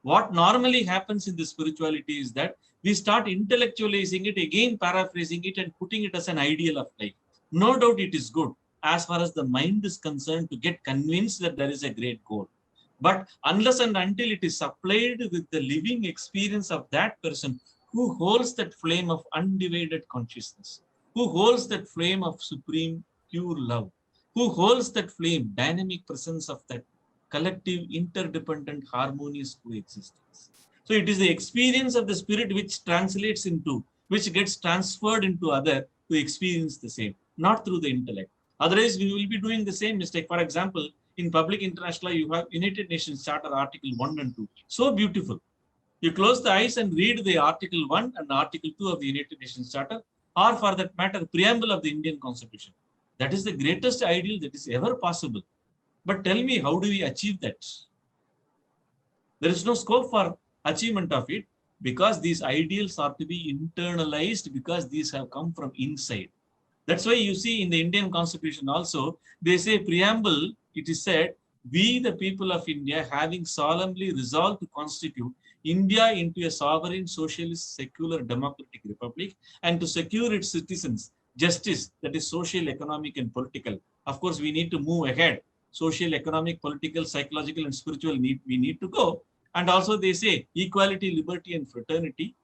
What normally happens in the spirituality is that we start intellectualizing it, again paraphrasing it and putting it as an ideal of life. No doubt it is good as far as the mind is concerned to get convinced that there is a great goal. But unless and until it is supplied with the living experience of that person who holds that flame of undivided consciousness, who holds that flame of supreme pure love, who holds that flame, dynamic presence of that collective, interdependent, harmonious coexistence. So it is the experience of the spirit which translates into, which gets transferred into other to experience the same, not through the intellect. Otherwise, we will be doing the same mistake. For example, in public international law, you have United Nations Charter Article 1 and 2. So beautiful. You close the eyes and read the Article 1 and Article 2 of the United Nations Charter, or for that matter, preamble of the Indian Constitution. That is the greatest ideal that is ever possible. But tell me, how do we achieve that? There is no scope for achievement of it because these ideals are to be internalized because these have come from inside. That's why you see in the Indian Constitution also, they say preamble, it is said, we the people of India having solemnly resolved to constitute India into a sovereign, socialist, secular, democratic republic and to secure its citizens justice, that is social, economic and political. Of course, we need to move ahead. Social, economic, political, psychological and spiritual we need to go. And also they say equality, liberty and fraternity,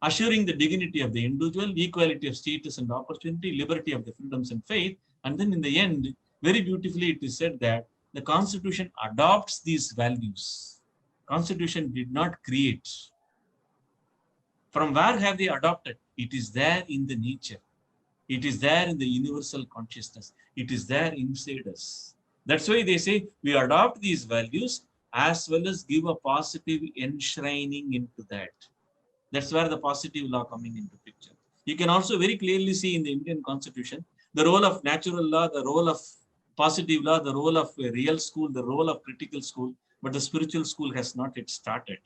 assuring the dignity of the individual, equality of status and opportunity, liberty of the freedoms and faith. And then in the end, very beautifully it is said that the Constitution adopts these values. Constitution did not create. From where have they adopted? It is there in the nature. It is there in the universal consciousness. It is there inside us. That's why they say we adopt these values as well as give a positive enshrining into that. That's where the positive law coming into picture. You can also very clearly see in the Indian Constitution the role of natural law, the role of positive law, the role of a real school, the role of critical school, but the spiritual school has not yet started.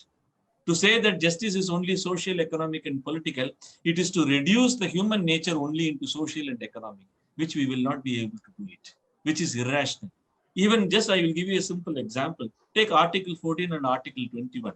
To say that justice is only social, economic, and political, it is to reduce the human nature only into social and economic, which we will not be able to do it, which is irrational. Even just I will give you a simple example. Take Article 14 and Article 21,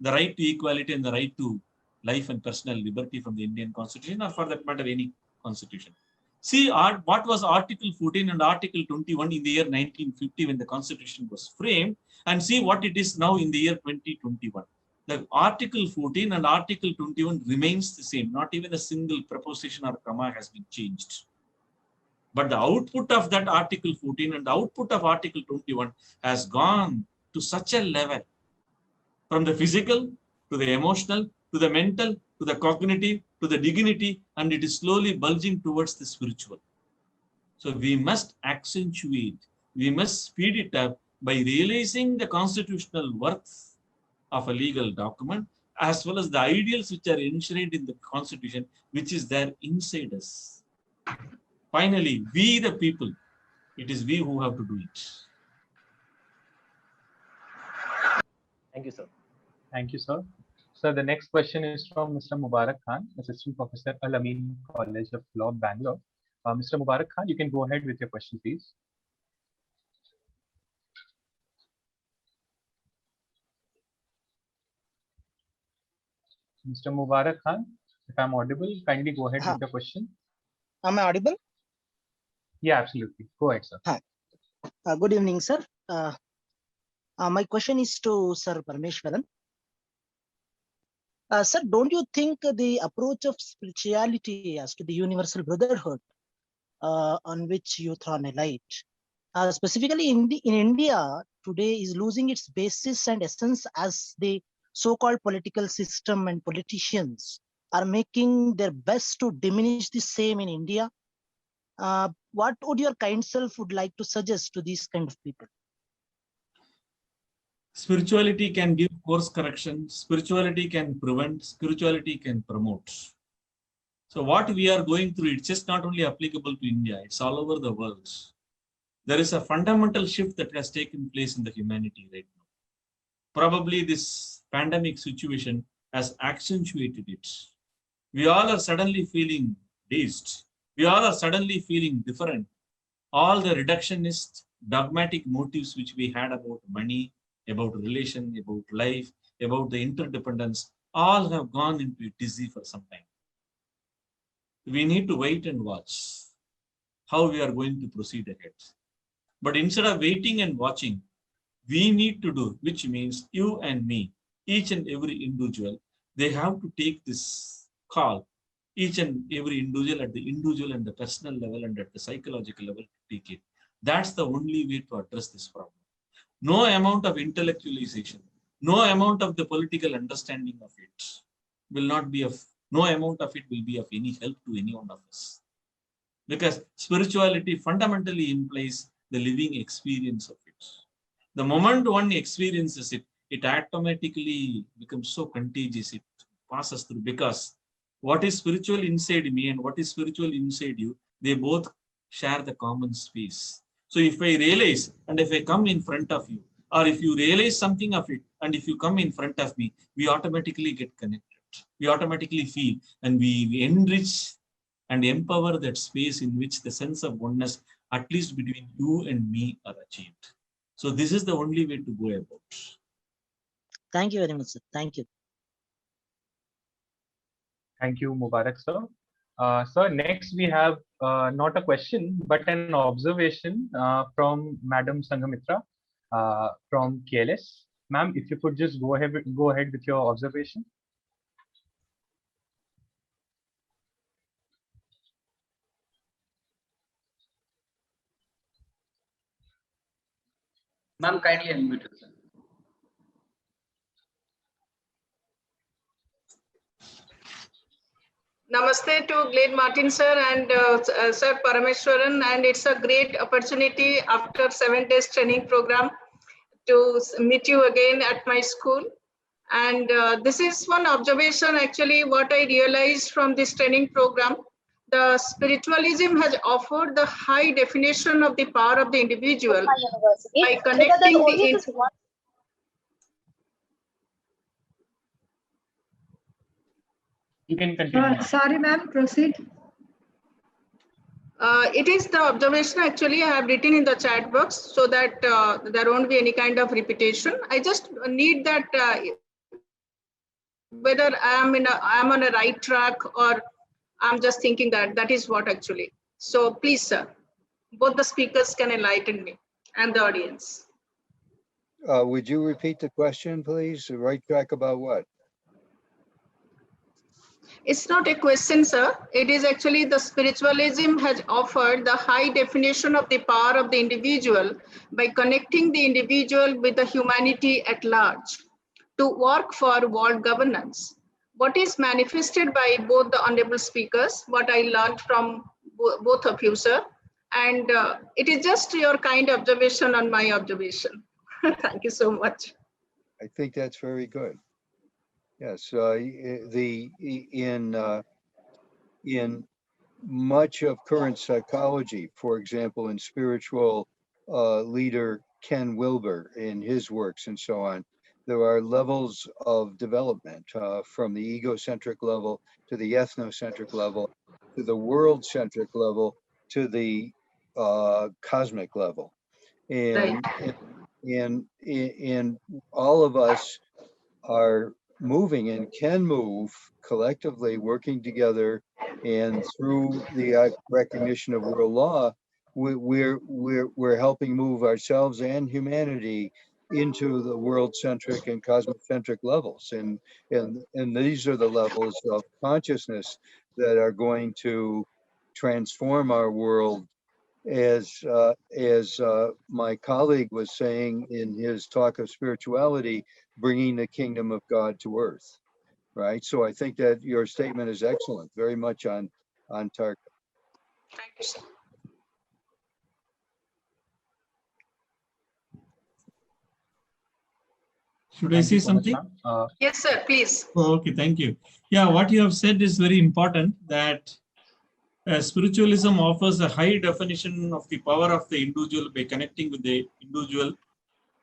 the right to equality and the right to life and personal liberty from the Indian Constitution, or for that matter, any constitution. See what was Article 14 and Article 21 in the year 1950 when the Constitution was framed, and see what it is now in the year 2021. The Article 14 and Article 21 remains the same. Not even a single preposition or comma has been changed. But the output of that Article 14 and the output of Article 21 has gone to such a level, from the physical to the emotional, to the mental, to the cognitive, to the dignity, and it is slowly bulging towards the spiritual. So we must accentuate, we must speed it up by realizing the constitutional worth of a legal document, as well as the ideals which are enshrined in the Constitution, which is there inside us. Finally, we the people, it is we who have to do it. Thank you, sir. Thank you, sir. Sir, the next question is from Mr. Mubarak Khan, Assistant Professor, Al Amin College of Law, Bangalore. Mr. Mubarak Khan, you can go ahead with your question, please. Mr. Mubarak Khan, if I'm audible, kindly go ahead with your question. Am I audible? Yeah, absolutely. Go ahead, sir. Good evening, sir. My question is to Sir Parmeshwaran. Sir, don't you think the approach of spirituality as to the universal brotherhood on which you thrown a light, specifically in India today, is losing its basis and essence as the so-called political system and politicians are making their best to diminish the same in India? What would your kind self would like to suggest to these kind of people? Spirituality can give course correction, spirituality can prevent, spirituality can promote. So what we are going through, it's just not only applicable to India, it's all over the world. There is a fundamental shift that has taken place in the humanity right now. Probably this pandemic situation has accentuated it. We all are suddenly feeling dazed. We all are suddenly feeling different. All the reductionist, dogmatic motives which we had about money, about relation, about life, about the interdependence, all have gone into a dizzy for some time. We need to wait and watch how we are going to proceed ahead. But instead of waiting and watching, we need to do, which means you and me, each and every individual, they have to take this call, each and every individual at the individual and the personal level and at the psychological level to take it. That's the only way to address this problem. No amount of intellectualization, no amount of the political understanding of it will not be of, no amount of it will be of any help to any one of us. Because spirituality fundamentally implies the living experience of it. The moment one experiences it, it automatically becomes so contagious, it passes through, because what is spiritual inside me and what is spiritual inside you, they both share the common space. So if I realize and if I come in front of you, or if you realize something of it and if you come in front of me, we automatically get connected. We automatically feel and we enrich and empower that space in which the sense of oneness, at least between you and me, are achieved. So this is the only way to go about. Thank you very much, sir. Thank you. Thank you, Mubarak, sir. Sir, next we have not a question, but an observation from Madam Sanghamitra from KLS. Ma'am, if you could just go ahead with your observation. Ma'am, kindly unmute yourself. Namaste to Glen Martin sir and Sir Parameshwaran, and it's a great opportunity after 7 days training program to meet you again at my school. And this is one observation actually what I realized from this training program. The spiritualism has offered the high definition of the power of the individual by connecting the You can continue. Sorry, ma'am, proceed. It is the observation actually I have written in the chat box so that there won't be any kind of repetition. I just need that whether I'm on a right track or I'm just thinking that is what actually. So please, sir, both the speakers can enlighten me and the audience. Would you repeat the question, please? The right track about what? It's not a question, sir. It is actually the spiritualism has offered the high definition of the power of the individual by connecting the individual with the humanity at large to work for world governance. What is manifested by both the honorable speakers, what I learned from both of you, sir. And it is just your kind observation on my observation. Thank you so much. I think that's very good. Yes, in much of current psychology, for example, in spiritual leader Ken Wilber in his works and so on, there are levels of development from the egocentric level to the ethnocentric level to the world-centric level to the cosmic level, and all of us are moving and can move collectively, working together, and through the recognition of world law, we're helping move ourselves and humanity into the world-centric and cosmic-centric levels, and these are the levels of consciousness that are going to transform our world, as my colleague was saying in his talk of spirituality, bringing the kingdom of God to earth, right? So I think that your statement is excellent, very much on target. Thank you, sir. Should I say something? Yes, sir, please. Oh, okay, thank you. Yeah, what you have said is very important, that spiritualism offers a high definition of the power of the individual by connecting with the individual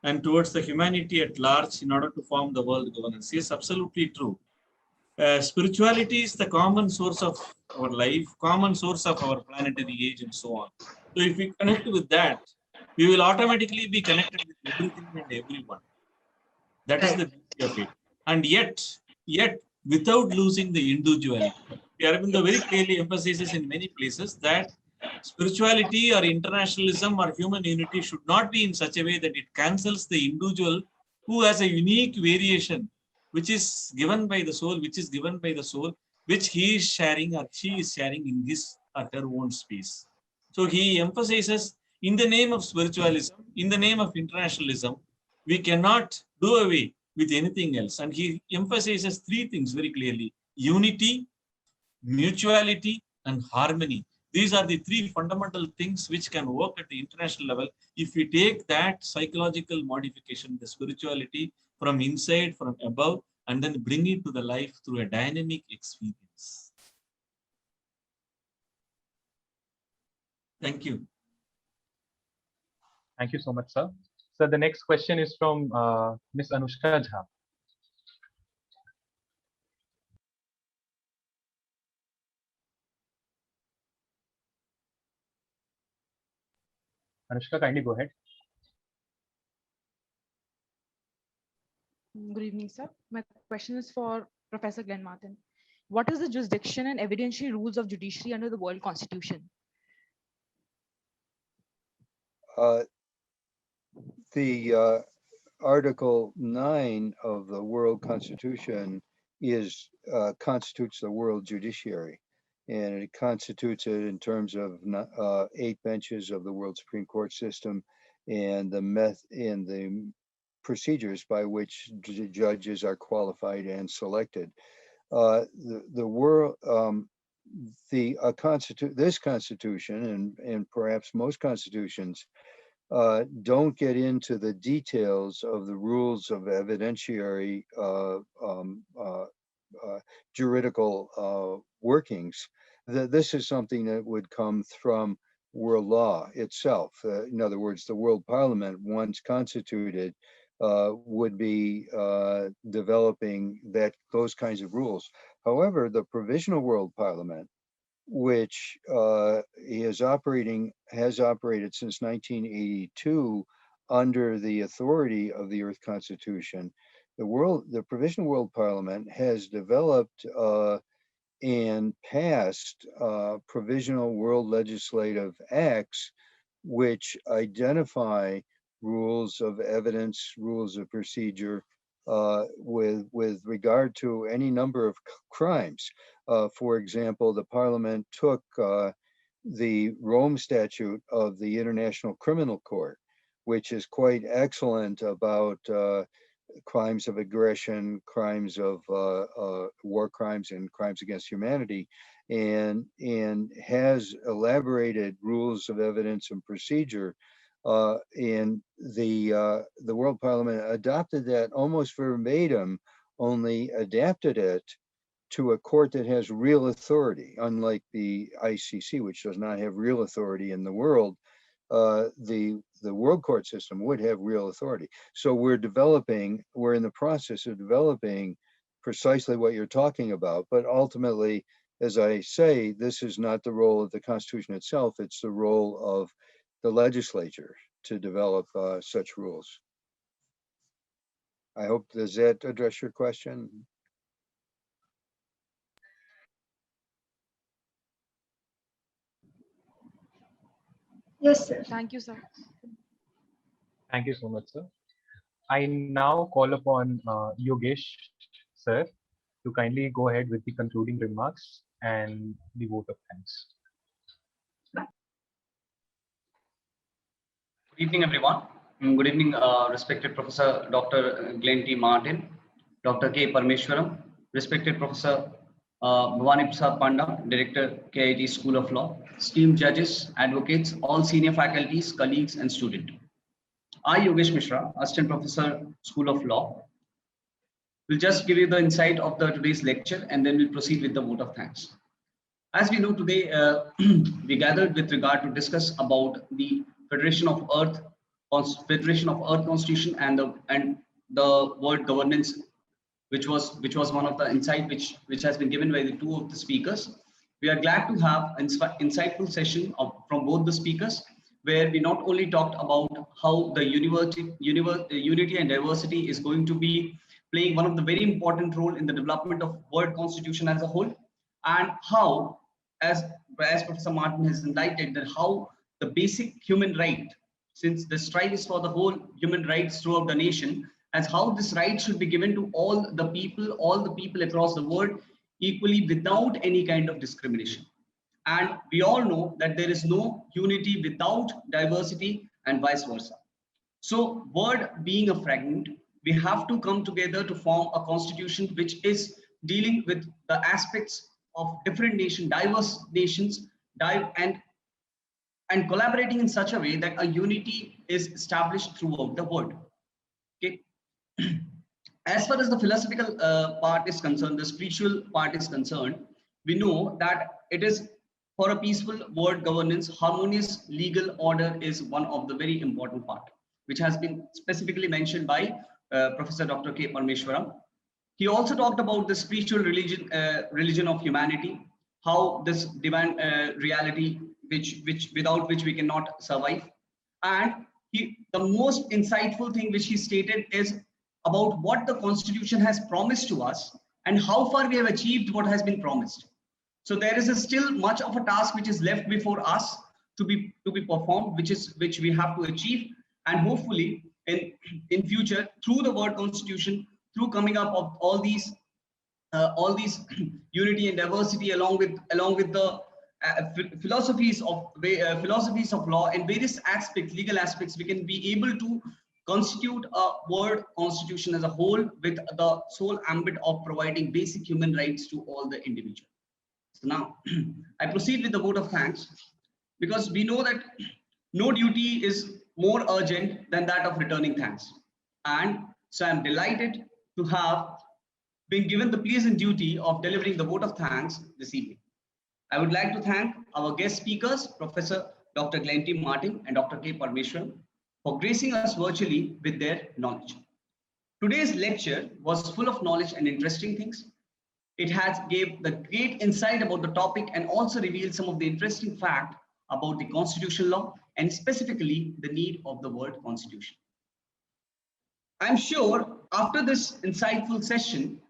and towards the humanity at large in order to form the world governance. Yes, absolutely true. Spirituality is the common source of our life, common source of our planetary age, and so on. So if we connect with that, we will automatically be connected with everything and everyone. That is the beauty of it. And yet, without losing the individuality. Aurobindo very clearly emphasizes in many places that spirituality or internationalism or human unity should not be in such a way that it cancels the individual who has a unique variation, which is given by the soul, which he is sharing or she is sharing in his or her own space. So he emphasizes, in the name of spiritualism, in the name of internationalism, we cannot do away with anything else. And he emphasizes three things very clearly: unity, mutuality, and harmony. These are the three fundamental things which can work at the international level if we take that psychological modification, the spirituality, from inside, from above, and then bring it to the life through a dynamic experience. Thank you. Thank you so much, sir. So the next question is from Ms. Anushka Jha. Anushka, kindly go ahead. Good evening, sir. My question is for Professor Glen Martin. What is the jurisdiction and evidentiary rules of judiciary under the World Constitution? The Article 9 of the World Constitution constitutes the world judiciary, and it constitutes it in terms of 8 benches of the World Supreme Court system and the procedures by which judges are qualified and selected. This constitution and perhaps most constitutions don't get into the details of the rules of evidentiary juridical workings. This is something that would come from world law itself. In other words, the World Parliament, once constituted, would be developing those kinds of rules. However, the Provisional World Parliament, which has operated since 1982 under the authority of the Earth Constitution, the Provisional World Parliament has developed and passed provisional world legislative acts which identify rules of evidence, rules of procedure with regard to any number of crimes. For example, the Parliament took the Rome Statute of the International Criminal Court, which is quite excellent about crimes of aggression, crimes of war crimes, and crimes against humanity, and has elaborated rules of evidence and procedure. And the World Parliament adopted that almost verbatim, only adapted it to a court that has real authority, unlike the ICC, which does not have real authority in the world. The world court system would have real authority. So we're in the process of developing precisely what you're talking about. But ultimately, as I say, this is not the role of the Constitution itself. It's the role of the legislature to develop such rules. I hope, does that address your question? Yes, sir. Thank you, sir. Thank you so much, sir. I now call upon Yogesh, sir, to kindly go ahead with the concluding remarks and the vote of thanks. Good evening, everyone. Good evening, respected Professor Dr. Glen T. Martin, Dr. K. Parmeshwaran, respected Professor Bhavani Prasad Panda, Director, KIIT School of Law, esteemed judges, advocates, all senior faculties, colleagues, and students. I, Yogesh Mishra, Assistant Professor, School of Law, will just give you the insight of today's lecture, and then we'll proceed with the vote of thanks. As we know today, we gathered with regard to discuss about the Federation of Earth Constitution and the World Governance which was one of the insight which has been given by the two of the speakers. We are glad to have an insightful session from both the speakers, where we not only talked about how the unity and diversity is going to be playing one of the very important role in the development of world constitution as a whole, and how, as Professor Martin has enlightened, that how the basic human right, since the strive is for the whole human rights throughout the nation, as how this right should be given to all the people across the world equally without any kind of discrimination. And we all know that there is no unity without diversity and vice versa. So world being a fragment, we have to come together to form a constitution which is dealing with the aspects of different diverse nations, and collaborating in such a way that a unity is established throughout the world. Okay. As far as the philosophical part is concerned, the spiritual part is concerned, we know that it is for a peaceful world governance, harmonious legal order is one of the very important part, which has been specifically mentioned by Professor Dr. K. Parmeshwaran. He also talked about the spiritual religion of humanity, how this divine reality, without which we cannot survive. And the most insightful thing which he stated is about what the Constitution has promised to us and how far we have achieved what has been promised. So there is still much of a task which is left before us to be performed, which we have to achieve, and hopefully in future, through the world constitution, through coming up of all these unity and diversity, along with the philosophies of law and various aspects, legal aspects, we can be able to constitute a world constitution as a whole with the sole ambit of providing basic human rights to all the individuals. So now I proceed with the vote of thanks, because we know that no duty is more urgent than that of returning thanks. And so I'm delighted to have been given the pleasant duty of delivering the vote of thanks this evening. I would like to thank our guest speakers, Professor Dr. Glen T. Martin and Dr. K. Parmeshwaran, for gracing us virtually with their knowledge. Today's lecture was full of knowledge and interesting things. It has gave the great insight about the topic and also revealed some of the interesting fact about the constitutional law and specifically the need of the world constitution. I'm sure after this insightful session,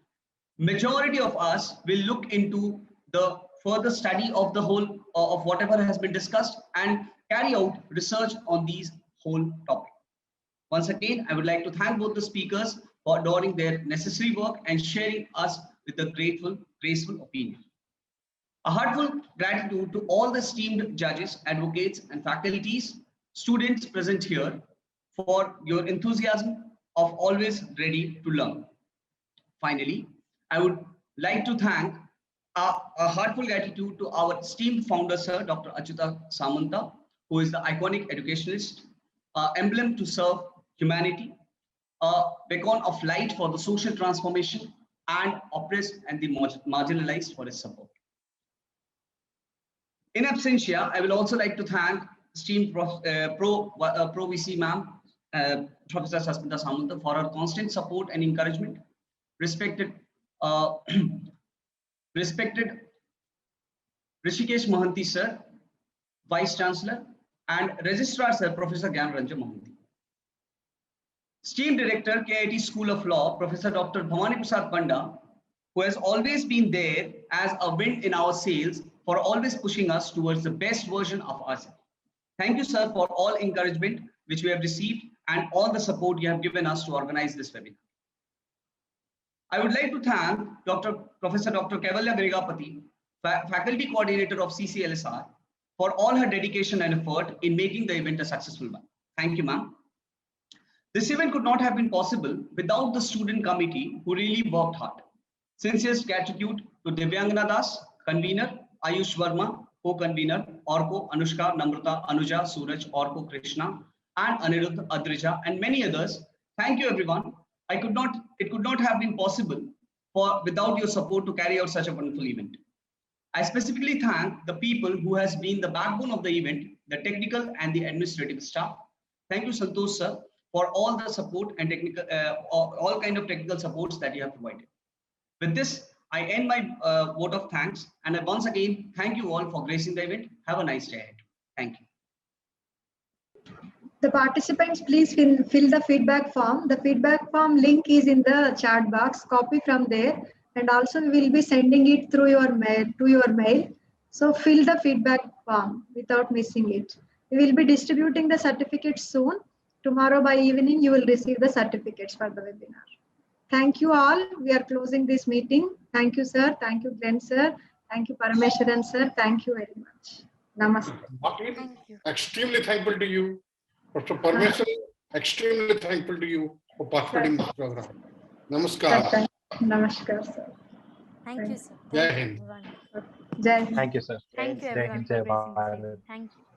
majority of us will look into the further study of the whole of whatever has been discussed and carry out research on these whole topic. Once again, I would like to thank both the speakers for doing their necessary work and sharing us with a graceful opinion. A heartfelt gratitude to all the esteemed judges, advocates, and faculties, students present here for your enthusiasm of always ready to learn. Finally, I would like to thank a heartful gratitude to our esteemed founder, Sir Dr. Achyuta Samanta, who is the iconic educationalist, emblem to serve humanity, a beacon of light for the social transformation, and oppressed and the marginalized for his support. In absentia, I will also like to thank esteemed Pro VC ma'am, Professor Sasmita Samanta, for her constant support and encouragement. Respected Rishikesh Mohanty sir, Vice Chancellor, and Registrar Sir, Professor Gyan Ranjan Mohanty. Esteemed Director, KIIT School of Law, Professor Dr. Bhawanipusar Panda, who has always been there as a wind in our sails for always pushing us towards the best version of ourselves. Thank you, sir, for all encouragement which we have received and all the support you have given us to organize this webinar. I would like to thank Professor Dr. Kaivalya Gregapati, Faculty Coordinator of CCLSR, for all her dedication and effort in making the event a successful one. Thank you, ma'am. This event could not have been possible without the student committee who really worked hard. Sincerest gratitude to Divyangana Das, convener, Ayush Verma, co-convener, Orko, Anushka, Namrata, Anuja, Suraj, Orko, Krishna, and Anirudh, Adrija, and many others. Thank you, everyone. It could not have been possible without your support to carry out such a wonderful event. I specifically thank the people who has been the backbone of the event, the technical and the administrative staff. Thank you, Santosh sir, for all the support and technical, all kind of technical supports that you have provided. With this, I end my vote of thanks, and I once again thank you all for gracing the event. Have a nice day ahead. Thank you. The participants, please fill the feedback form. The feedback form link is in the chat box. Copy from there, and also we will be sending it through your mail to your mail. So fill the feedback form without missing it. We will be distributing the certificates soon. Tomorrow by evening, you will receive the certificates for the webinar. Thank you all. We are closing this meeting. Thank you, sir. Thank you, Glen, sir. Thank you, Parameshwaran, sir. Thank you very much. Namaste. Martin, extremely thankful to you. Dr. Parmeshwaran, extremely thankful to you for participating in this program. Namaskar. Sir, namaskar, sir. Thank you, sir. Jai Thank you, Hind. everyone. Jai Hind. Thank you, sir. Thank you, Jai everyone, Hind, for Jai gracing the Bharat. stage. Thank you.